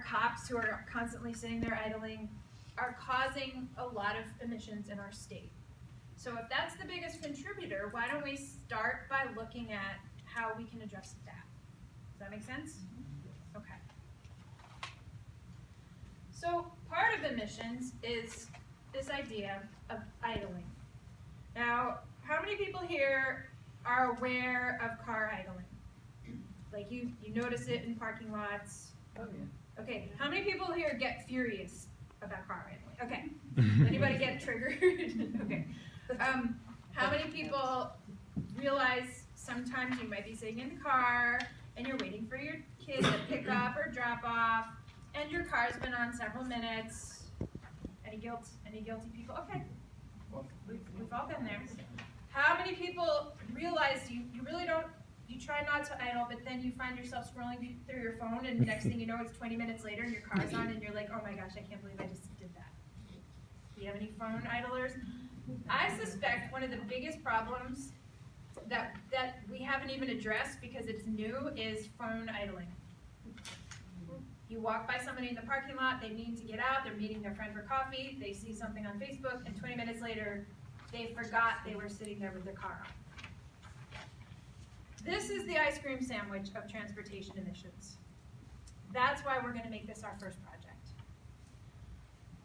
cops who are constantly sitting there idling are causing a lot of emissions in our state. So if that's the biggest contributor, why don't we start by looking at how we can address that? Does that make sense? Okay. So part of emissions is this idea of idling. Now, how many people here are aware of car idling? Like you notice it in parking lots? Oh, yeah. Okay, how many people here get furious about car idling? Okay, anybody get triggered? Okay. How many people realize sometimes you might be sitting in the car and you're waiting for your kid to pick up or drop off, and your car's been on several minutes? Any guilt? Any guilty people? Okay, we've all been there. How many people realize you really don't, you try not to idle, but then you find yourself scrolling through your phone, and next thing you know, it's 20 minutes later and your car's on and you're like, oh my gosh, I can't believe I just did that. Do you have any phone idlers? I suspect one of the biggest problems that we haven't even addressed because it's new is phone idling. You walk by somebody in the parking lot, they need to get out, they're meeting their friend for coffee, they see something on Facebook, and 20 minutes later, they forgot they were sitting there with their car on. This is the ice cream sandwich of transportation emissions. That's why we're going to make this our first project.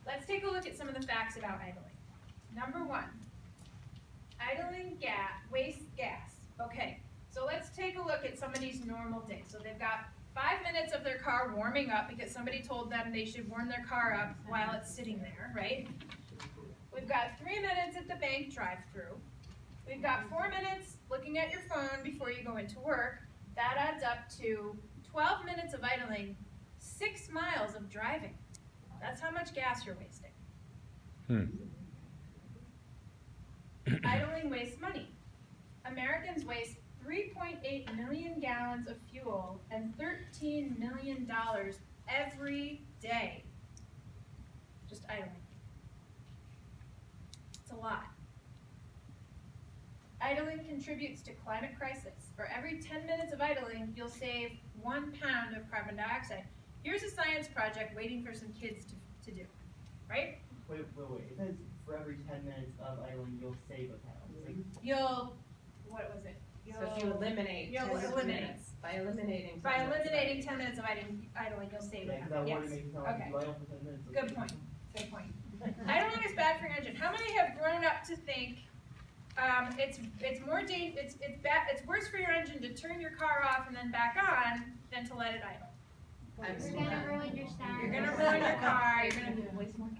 Let's take a look at some of the facts about idling. Number one, idling wastes gas. Okay, so let's take a look at somebody's normal day. So they've got 5 minutes of their car warming up because somebody told them they should warm their car up while it's sitting there, right? We've got 3 minutes at the bank drive-through. We've got 4 minutes looking at your phone before you go into work. That adds up to 12 minutes of idling, 6 miles of driving. That's how much gas you're wasting. Idling wastes money. Americans waste 3.8 million gallons of fuel and $13 million every day just idling. It's a lot. Idling contributes to climate crisis. For every 10 minutes of idling, you'll save 1 pound of carbon dioxide. Here's a science project waiting for some kids to do, right? Wait. It says for every 10 minutes of idling, you'll save a pound. What was it? So if you eliminate 10 minutes, by eliminating 10 minutes of idling, you'll save a pound. Yes. Okay. Good point. Good point. Idling is bad for your engine. How many have grown up to think it's worse for your engine to turn your car off and then back on than to let it idle? You're gonna ruin your style. You're gonna ruin your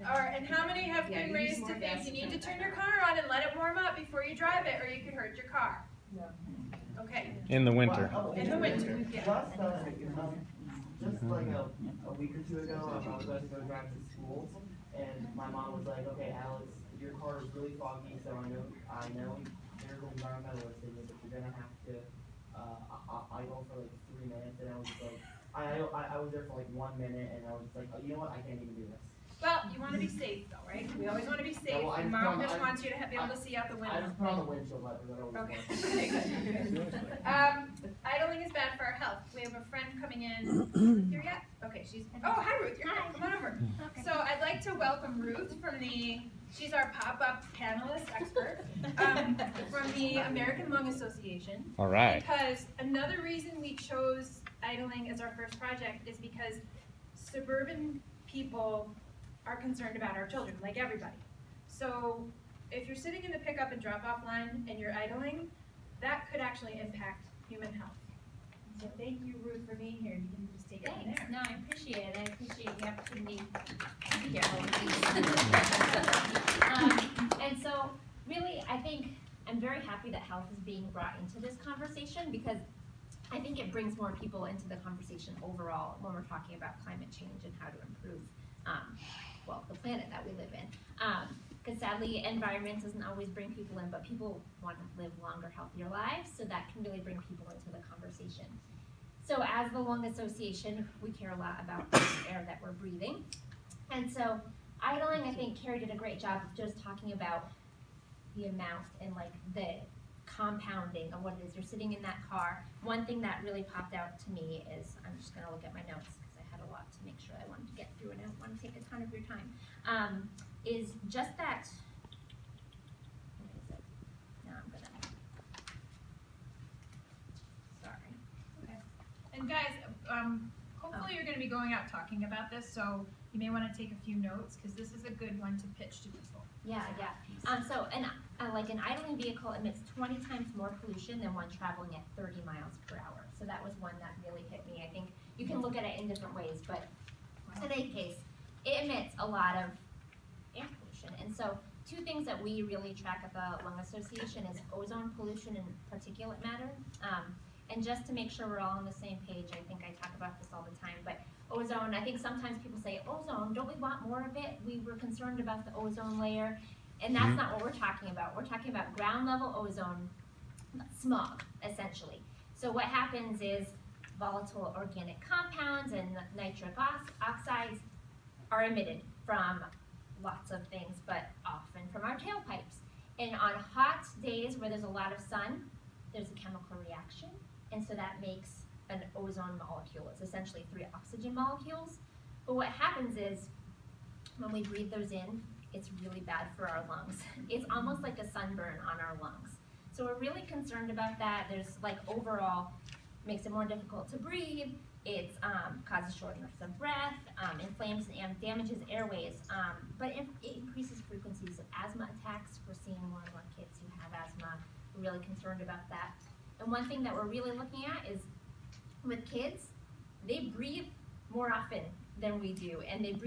car. And how many have been raised to think you need to turn your car on and let it warm up before you drive it, or you could hurt your car? No. Okay. In the winter. In the winter. Yeah. Just like a week or 2 ago, I was going to go drive to school, and my mom was like, "Okay, Alex, your car is really foggy, so I know there's an environmentalist in this, but you're gonna have to idle for like 3 minutes." And I was just like, I was there for like 1 minute, and I was just like, oh, you know what? I can't even do this. Well, you want to be safe though, right? We always want to be safe. Well, Mom just wants you to be able to see out the window. I just put on the windshield wiper. Okay. Idling is bad for our health. We have a friend coming in. Ruth here yet? Okay, oh, hi Ruth. Hi. Come on over. Okay. So I'd like to welcome Ruth she's our pop-up panelist expert from the American Lung Association. All right. Because another reason we chose idling as our first project is because suburban people are concerned about our children, like everybody. So if you're sitting in the pickup and drop-off line and you're idling, that could actually impact human health. So thank you, Ruth, for being here. You can just take it from there. No, I appreciate it. I appreciate the opportunity to be here. And so, really, I think I'm very happy that health is being brought into this conversation because I think it brings more people into the conversation overall when we're talking about climate change and how to improve, the planet that we live in. Because sadly, environment doesn't always bring people in, but people want to live longer, healthier lives, so that can really bring people into the conversation. So as the Lung Association, we care a lot about the air that we're breathing. And so idling, I think Carrie did a great job of just talking about the amount and like the compounding of what it is. You're sitting in that car. One thing that really popped out to me is, I'm just gonna look at my notes because I had a lot to make sure I wanted ton of your time, is just that, what is it? Now I'm gonna, sorry. And guys, hopefully you're gonna be going out talking about this, so you may wanna take a few notes, cause this is a good one to pitch to people. Yeah. So, like an idling vehicle emits 20 times more pollution than one traveling at 30 miles per hour. So that was one that really hit me. I think you can look at it in different ways, but in any case, it emits a lot of air pollution. And so, two things that we really track at the Lung Association is ozone pollution and particulate matter. And just to make sure we're all on the same page, I think I talk about this all the time, but ozone, I think sometimes people say, ozone, don't we want more of it? We were concerned about the ozone layer, and that's not what we're talking about. We're talking about ground level ozone smog, essentially. So what happens is volatile organic compounds and nitric oxides are emitted from lots of things, but often from our tailpipes. And on hot days where there's a lot of sun, there's a chemical reaction, and so that makes an ozone molecule. It's essentially 3 oxygen molecules. But what happens is, when we breathe those in, it's really bad for our lungs. It's almost like a sunburn on our lungs. So we're really concerned about that. There's like overall, makes it more difficult to breathe. It causes shortness of breath, inflames and damages airways, but it increases frequencies of asthma attacks. We're seeing more and more kids who have asthma. We're really concerned about that. And one thing that we're really looking at is with kids, they breathe more often than we do, and they breathe